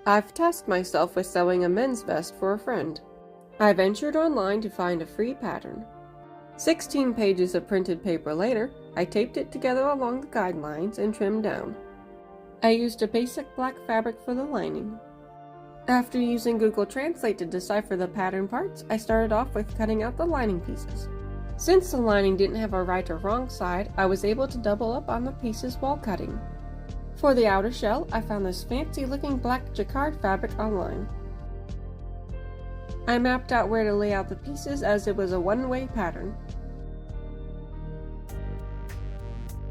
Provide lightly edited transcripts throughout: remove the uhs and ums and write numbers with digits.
I've tasked myself with sewing a men's vest for a friend. I ventured online to find a free pattern. 16 pages of printed paper later, I taped it together along the guidelines and trimmed down. I used a basic black fabric for the lining. After using Google Translate to decipher the pattern parts, I started off with cutting out the lining pieces. Since the lining didn't have a right or wrong side, I was able to double up on the pieces while cutting. For the outer shell, I found this fancy-looking black jacquard fabric online. I mapped out where to lay out the pieces as it was a one-way pattern.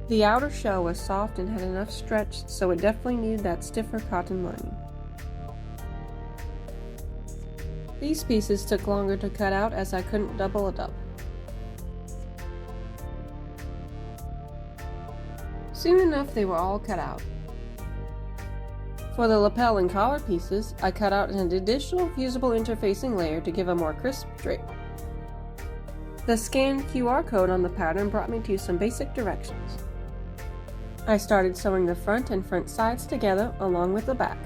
The outer shell was soft and had enough stretch, so it definitely needed that stiffer cotton lining. These pieces took longer to cut out as I couldn't double it up. Soon enough, they were all cut out. For the lapel and collar pieces, I cut out an additional fusible interfacing layer to give a more crisp drape. The scanned QR code on the pattern brought me to some basic directions. I started sewing the front and front sides together along with the back.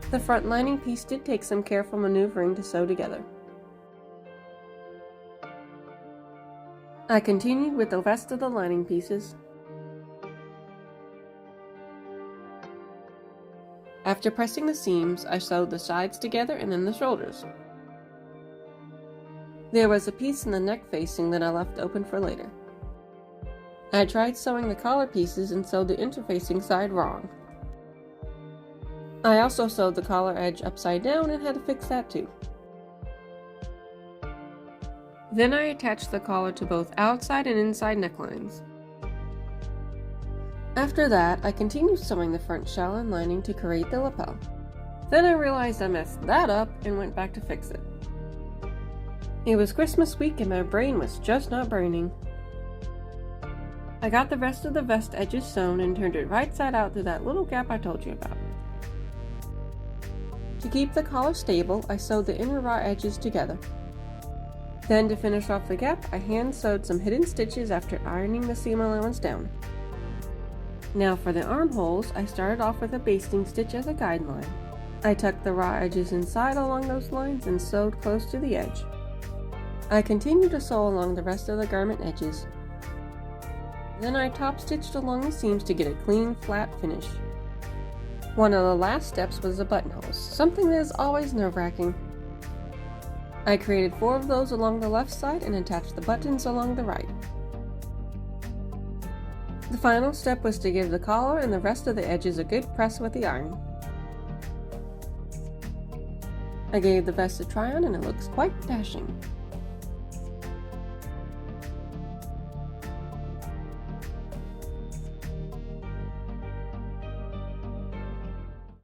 The front lining piece did take some careful maneuvering to sew together. I continued with the rest of the lining pieces. After pressing the seams, I sewed the sides together and then the shoulders. There was a piece in the neck facing that I left open for later. I tried sewing the collar pieces and sewed the interfacing side wrong. I also sewed the collar edge upside down and had to fix that too. Then I attached the collar to both outside and inside necklines. After that, I continued sewing the front shell and lining to create the lapel. Then I realized I messed that up and went back to fix it. It was Christmas week and my brain was just not burning. I got the rest of the vest edges sewn and turned it right side out through that little gap I told you about. To keep the collar stable, I sewed the inner raw edges together. Then to finish off the gap, I hand sewed some hidden stitches after ironing the seam allowance down. Now for the armholes, I started off with a basting stitch as a guideline. I tucked the raw edges inside along those lines and sewed close to the edge. I continued to sew along the rest of the garment edges. Then I top stitched along the seams to get a clean, flat finish. One of the last steps was the buttonholes, something that is always nerve-wracking. I created 4 of those along the left side and attached the buttons along the right. The final step was to give the collar and the rest of the edges a good press with the iron. I gave the vest a try on and it looks quite dashing.